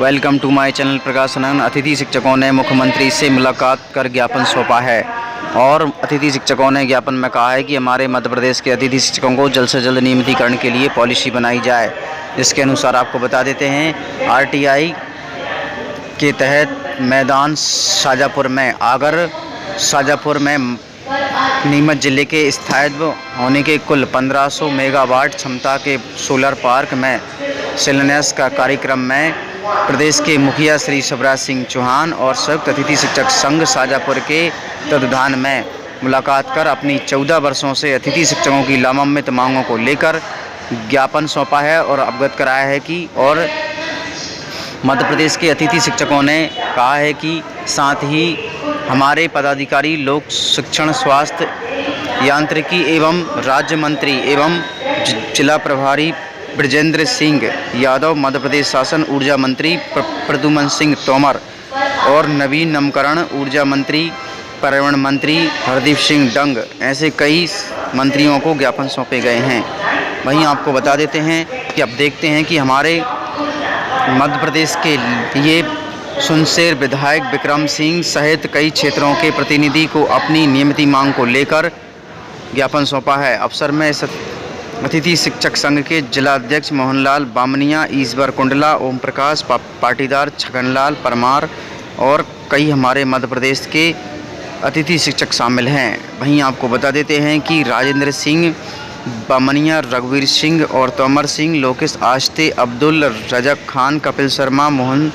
Welcome to my channel प्रकाशनन। अतिथि शिक्षकों ने मुख्यमंत्री से मुलाकात कर ज्ञापन सौंपा है और अतिथि शिक्षकों ने ज्ञापन में कहा है कि हमारे मध्य प्रदेश के अतिथि शिक्षकों को जल्द से जल्द नियमितीकरण के लिए पॉलिसी बनाई जाए। इसके अनुसार आपको बता देते हैं, आरटीआई के तहत मैदान शाजापुर में नीमच जिले के स्थायित्व होने के कुल 1500 मेगावाट क्षमता के सोलर पार्क में शिलान्यास का कार्यक्रम में प्रदेश के मुखिया श्री शिवराज सिंह चौहान और संयुक्त अतिथि शिक्षक संघ शाजापुर के तत्वाधान में मुलाकात कर अपनी 14 वर्षों से अतिथि शिक्षकों की लंबित मांगों को लेकर ज्ञापन सौंपा है और अवगत कराया है कि और मध्य प्रदेश के अतिथि शिक्षकों ने कहा है कि साथ ही हमारे पदाधिकारी लोक शिक्षण, स्वास्थ्य, यांत्रिकी एवं राज्य मंत्री एवं जिला प्रभारी ब्रजेंद्र सिंह यादव, मध्य प्रदेश शासन ऊर्जा मंत्री प्रद्युम्न सिंह तोमर और नवीनकरण ऊर्जा मंत्री, पर्यावरण मंत्री हरदीप सिंह डंग, ऐसे कई मंत्रियों को ज्ञापन सौंपे गए हैं। वहीं आपको बता देते हैं कि अब देखते हैं कि हमारे मध्य प्रदेश के लिए सुनसेर विधायक विक्रम सिंह सहित कई क्षेत्रों के प्रतिनिधि को अपनी नियमित मांग को लेकर ज्ञापन सौंपा है। अवसर में अतिथि शिक्षक संघ के जिलाध्यक्ष मोहनलाल बामनिया, ईश्वर कुंडला, ओम प्रकाश पाटीदार, छगनलाल परमार और कई हमारे मध्य प्रदेश के अतिथि शिक्षक शामिल हैं। वहीं आपको बता देते हैं कि राजेंद्र सिंह बामनिया, रघुवीर सिंह और तोमर सिंह, लोकेश आस्ते, अब्दुल रजक खान, कपिल शर्मा, मोहन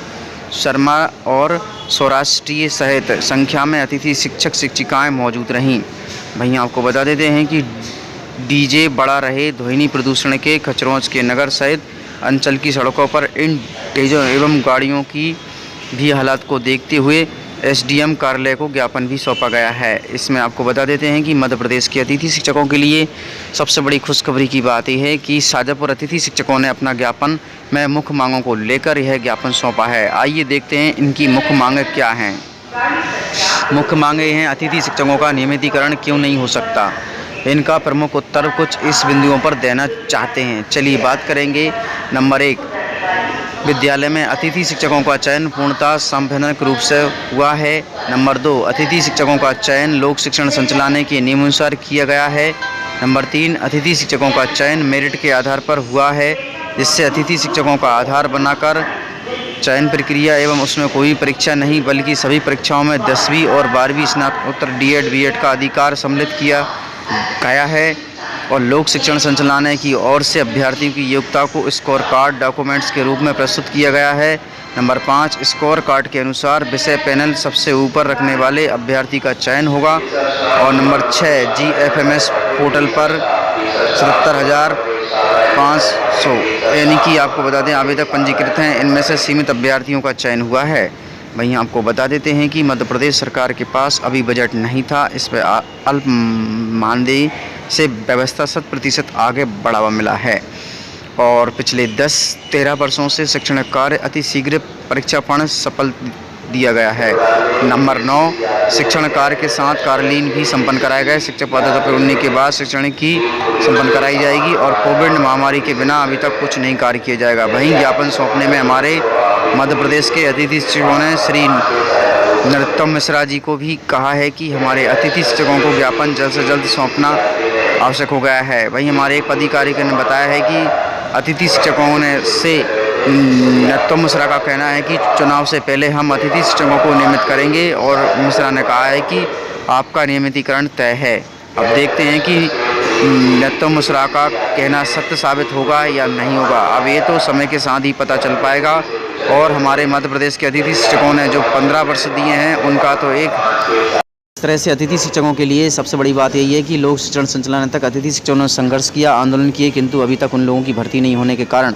शर्मा और सौराष्ट्रीय सहित संख्या में अतिथि शिक्षक शिक्षिकाएं मौजूद रहीं। वहीं आपको बता देते हैं कि डीजे बढ़ा रहे ध्वनि प्रदूषण के खचरोंच के नगर सहित अंचल की सड़कों पर इन डीजे एवं गाड़ियों की भी हालत को देखते हुए एसडीएम कार्यालय को ज्ञापन भी सौंपा गया है। इसमें आपको बता देते हैं कि मध्य प्रदेश के अतिथि शिक्षकों के लिए सबसे बड़ी खुशखबरी की बात यह है कि शाजापुर अतिथि शिक्षकों ने अपना ज्ञापन में मुख्य मांगों को लेकर यह ज्ञापन सौंपा है। आइए देखते हैं इनकी मुख्य मांगें क्या हैं। मुख्य मांगें हैं, अतिथि शिक्षकों का नियमितीकरण क्यों नहीं हो सकता। इनका प्रमुख उत्तर कुछ इस बिंदुओं पर देना चाहते हैं। चलिए बात करेंगे। नंबर 1, विद्यालय में अतिथि शिक्षकों का चयन पूर्णतः संवैधानिक रूप से हुआ है। नंबर 2, अतिथि शिक्षकों का चयन लोक शिक्षण संचालनालय के नियमानुसार किया गया है। नंबर 3, अतिथि शिक्षकों का चयन मेरिट के आधार पर हुआ है, जिससे अतिथि शिक्षकों का आधार बनाकर चयन प्रक्रिया एवं उसमें कोई परीक्षा नहीं बल्कि सभी परीक्षाओं में 10वीं और 12वीं स्नातकोत्तर डीएड बीएड का अधिकार सम्मिलित किया गया है और लोक शिक्षण संचालनालय की ओर से अभ्यर्थियों की योग्यता को स्कोर कार्ड डॉक्यूमेंट्स के रूप में प्रस्तुत किया गया है। नंबर 5, स्कोर कार्ड के अनुसार विषय पैनल सबसे ऊपर रखने वाले अभ्यर्थी का चयन होगा। और नंबर 6, GFMS पोर्टल पर 77,500 यानी कि आपको बता दें आवेदक पंजीकृत हैं, इनमें से सीमित अभ्यर्थियों का चयन हुआ है। वहीं आपको बता देते हैं कि मध्य प्रदेश सरकार के पास अभी बजट नहीं था, इस पर अल्प मानदेय से व्यवस्था 100% आगे बढ़ावा मिला है और पिछले 10-13 वर्षों से शैक्षणिक कार्य अति शीघ्र परीक्षापूर्ण सफल दिया गया है। नंबर 9, शिक्षण कार्य के साथ कार्यलीन भी संपन्न कराए गए। शिक्षक पात्रता पर उड़ने के बाद शिक्षण की संपन्न कराई जाएगी और कोविड महामारी के बिना अभी तक कुछ नहीं कार्य किया जाएगा। वहीं ज्ञापन सौंपने में हमारे मध्य प्रदेश के अतिथि शिक्षकों ने श्री नरोत्तम मिश्रा जी को भी कहा है कि हमारे अतिथि शिक्षकों को ज्ञापन जल्द से जल्द सौंपना आवश्यक हो गया है। वहीं हमारे एक पदाधिकारी ने बताया है कि अतिथि शिक्षकों ने से नरोत्तम मिश्रा का कहना है कि चुनाव से पहले हम अतिथि शिक्षकों को नियमित करेंगे और मिश्रा ने कहा है कि आपका नियमितीकरण तय है। अब देखते हैं कि नरोत्तम मिश्रा का कहना सत्य साबित होगा या नहीं होगा। अब ये तो समय के साथ ही पता चल पाएगा। और हमारे मध्य प्रदेश के अतिथि शिक्षकों ने जो 15 वर्ष दिए हैं उनका तो एक इस तरह से अतिथि शिक्षकों के लिए सबसे बड़ी बात यही है कि लोक शिक्षण संचालनालय तक अतिथि शिक्षकों ने संघर्ष किया, आंदोलन किए, किंतु अभी तक उन लोगों की भर्ती नहीं होने के कारण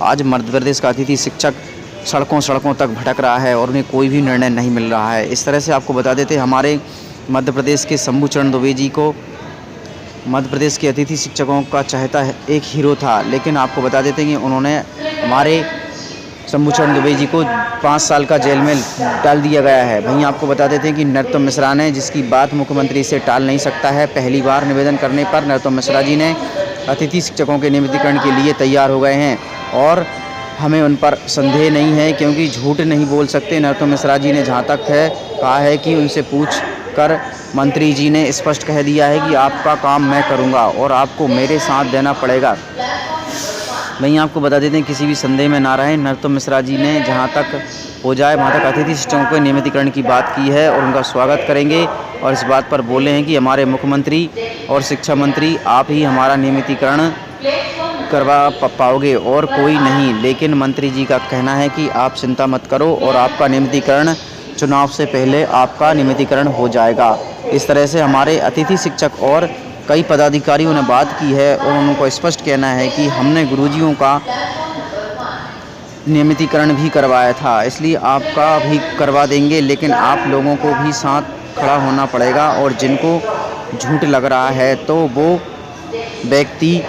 आज मध्य प्रदेश का अतिथि शिक्षक सड़कों तक भटक रहा है और उन्हें कोई भी निर्णय नहीं मिल रहा है। इस तरह से आपको बता देते हमारे मध्य प्रदेश के शंभू चरण दुबे जी को मध्य प्रदेश के अतिथि शिक्षकों का चहेता एक हीरो था, लेकिन आपको बता देते हैं कि उन्होंने हमारे शंभू चरण दुबे जी को 5 साल का जेल में डाल दिया गया है। वहीं आपको बता देते हैं कि नरोत्तम मिश्रा ने, जिसकी बात मुख्यमंत्री से टाल नहीं सकता है, पहली बार निवेदन करने पर नरोत्तम मिश्रा जी ने अतिथि शिक्षकों के नियमितीकरण के लिए तैयार हो गए हैं और हमें उन पर संदेह नहीं है, क्योंकि झूठ नहीं बोल सकते। नरोत्तम मिश्रा जी ने जहाँ तक है कहा है कि उनसे पूछ कर मंत्री जी ने स्पष्ट कह दिया है कि आपका काम मैं करूँगा और आपको मेरे साथ देना पड़ेगा। वहीं आपको बता देते हैं, किसी भी संदेह में ना रहें, नरोत्तम मिश्रा जी ने जहाँ तक हो जाए वहाँ तक अतिथि शिक्षकों के नियमितीकरण की बात की है और उनका स्वागत करेंगे और इस बात पर बोले हैं कि हमारे मुख्यमंत्री और शिक्षा मंत्री आप ही हमारा नियमितीकरण करवा पाओगे और कोई नहीं। लेकिन मंत्री जी का कहना है कि आप चिंता मत करो और आपका नियमितीकरण चुनाव से पहले आपका नियमितीकरण हो जाएगा। इस तरह से हमारे अतिथि शिक्षक और कई पदाधिकारियों ने बात की है और उनको स्पष्ट कहना है कि हमने गुरुजियों का नियमितीकरण भी करवाया था, इसलिए आपका भी करवा देंगे, लेकिन आप लोगों को भी साथ खड़ा होना पड़ेगा और जिनको झूठ लग रहा है तो वो व्यक्ति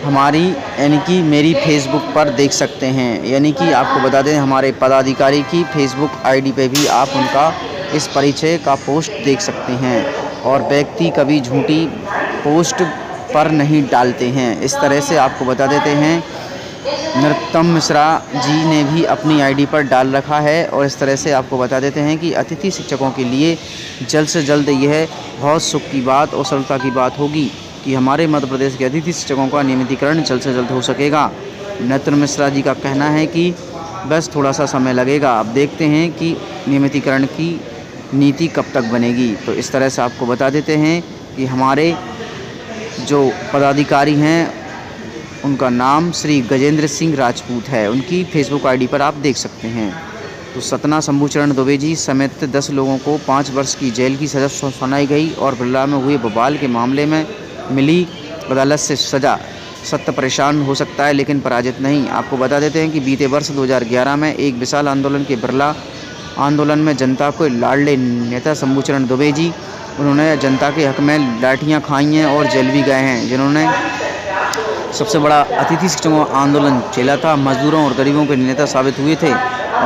हमारी यानी कि मेरी फेसबुक पर देख सकते हैं। यानी कि आपको बता दें, हमारे पदाधिकारी की फेसबुक आईडी पे भी आप उनका इस परिचय का पोस्ट देख सकते हैं और व्यक्ति कभी झूठी पोस्ट पर नहीं डालते हैं। इस तरह से आपको बता देते हैं, नरोत्तम मिश्रा जी ने भी अपनी आईडी पर डाल रखा है और इस तरह से आपको बता देते हैं कि अतिथि शिक्षकों के लिए जल्द से जल्द यह बहुत सुख की बात और सरलता की बात होगी कि हमारे मध्य प्रदेश के अतिथि शिक्षकों का नियमितीकरण जल्द से जल्द हो सकेगा। नरोत्तम मिश्रा जी का कहना है कि बस थोड़ा सा समय लगेगा, अब देखते हैं कि नियमितीकरण की नीति कब तक बनेगी। तो इस तरह से आपको बता देते हैं कि हमारे जो पदाधिकारी हैं उनका नाम श्री गजेंद्र सिंह राजपूत है, उनकी फेसबुक आईडी पर आप देख सकते हैं। तो सतना शंभूचरण दुबे जी समेत 10 लोगों को 5 वर्ष की जेल की सज़ा सुनाई गई और बिरला में हुए बवाल के मामले में मिली अदालत से सज़ा। सत्य परेशान हो सकता है लेकिन पराजित नहीं। आपको बता देते हैं कि बीते वर्ष 2011 में एक विशाल आंदोलन के बिरला आंदोलन में जनता को लाडले नेता शंभूचरण दुबे जी, उन्होंने जनता के हक में लाठियाँ खाई हैं और जेल भी गए हैं, जिन्होंने सबसे बड़ा अतिथि शिक्षकों आंदोलन चला था। मजदूरों और गरीबों के नेता साबित हुए थे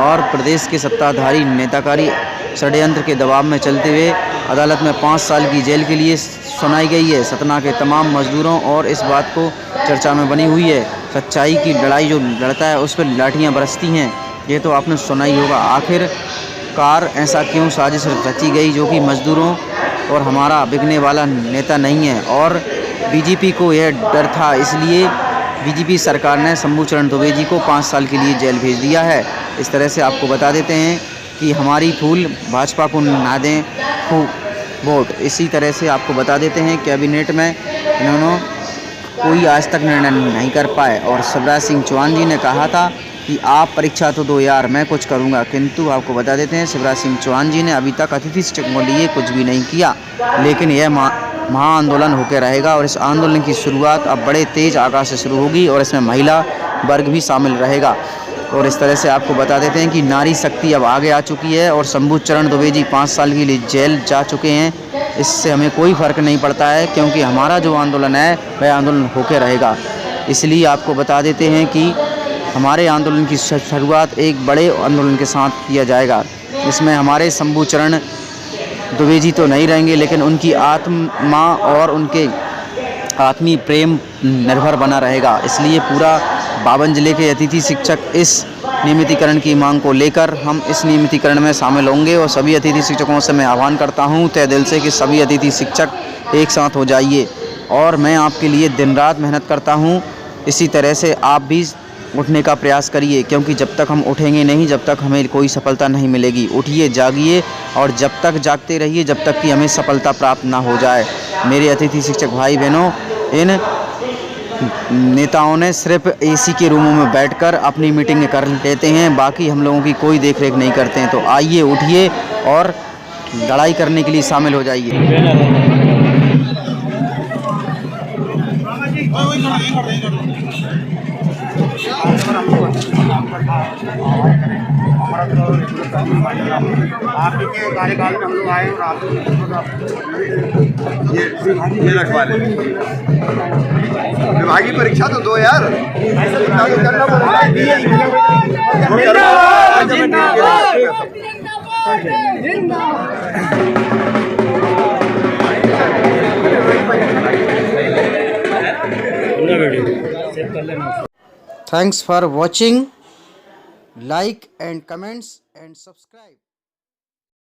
और प्रदेश के सत्ताधारी नेताकारी षड्यंत्र के दबाव में चलते हुए अदालत में 5 साल की जेल के लिए सुनाई गई है। सतना के तमाम मजदूरों और इस बात को चर्चा में बनी हुई है, सच्चाई की लड़ाई जो लड़ता है उस पर लाठियाँ बरसती हैं, ये तो आपने सुना ही होगा। आखिरकार ऐसा क्यों साजिश रची गई जो कि मजदूरों और हमारा बिकने वाला नेता नहीं है और बीजेपी को यह डर था, इसलिए बीजेपी सरकार ने शंभूचरण दुबे जी को 5 साल के लिए जेल भेज दिया है। इस तरह से आपको बता देते हैं कि हमारी फूल भाजपा को ना दें वोट। इसी तरह से आपको बता देते हैं, कैबिनेट में इन्होंने कोई आज तक निर्णय नहीं कर पाए और शिवराज सिंह चौहान जी ने कहा था कि आप परीक्षा तो दो यार, मैं कुछ करूंगा, किंतु आपको बता देते हैं शिवराज सिंह चौहान जी ने अभी तक अतिथि शिक्षकों के लिए कुछ भी नहीं किया। लेकिन यह महाआंदोलन होकर रहेगा और इस आंदोलन की शुरुआत अब बड़े तेज आगाज से शुरू होगी और इसमें महिला वर्ग भी शामिल रहेगा। और इस तरह से आपको बता देते हैं कि नारी शक्ति अब आगे आ चुकी है और शंभूचरण दुबे जी 5 साल के लिए जेल जा चुके हैं। इससे हमें कोई फ़र्क नहीं पड़ता है, क्योंकि हमारा जो आंदोलन है वह आंदोलन होकर रहेगा। इसलिए आपको बता देते हैं कि हमारे आंदोलन की शुरुआत एक बड़े आंदोलन के साथ किया जाएगा। इसमें हमारे शंभूचरण दुबे जी तो नहीं रहेंगे, लेकिन उनकी आत्मा और उनके आत्मीय प्रेम निर्भर बना रहेगा। इसलिए पूरा 52 जिले के अतिथि शिक्षक इस नियमितीकरण की मांग को लेकर हम इस नियमितीकरण में शामिल होंगे और सभी अतिथि शिक्षकों से मैं आह्वान करता हूं तहे दिल से कि सभी अतिथि शिक्षक एक साथ हो जाइए और मैं आपके लिए दिन रात मेहनत करता हूं। इसी तरह से आप भी उठने का प्रयास करिए, क्योंकि जब तक हम उठेंगे नहीं, जब तक हमें कोई सफलता नहीं मिलेगी। उठिए, जागिए और जब तक जागते रहिए जब तक कि हमें सफलता प्राप्त ना हो जाए। मेरे अतिथि शिक्षक भाई बहनों, इन नेताओं ने सिर्फ एसी के रूमों में बैठकर अपनी मीटिंग कर लेते हैं, बाकी हम लोगों की कोई देखरेख नहीं करते हैं। तो आइए, उठिए और लड़ाई करने के लिए शामिल हो जाइए। आपके कार्यकाल में हम लोग आए और आप ये रखवा लें। विभागीय परीक्षा तो दो यार, Thanks for watching. like and comments and subscribe.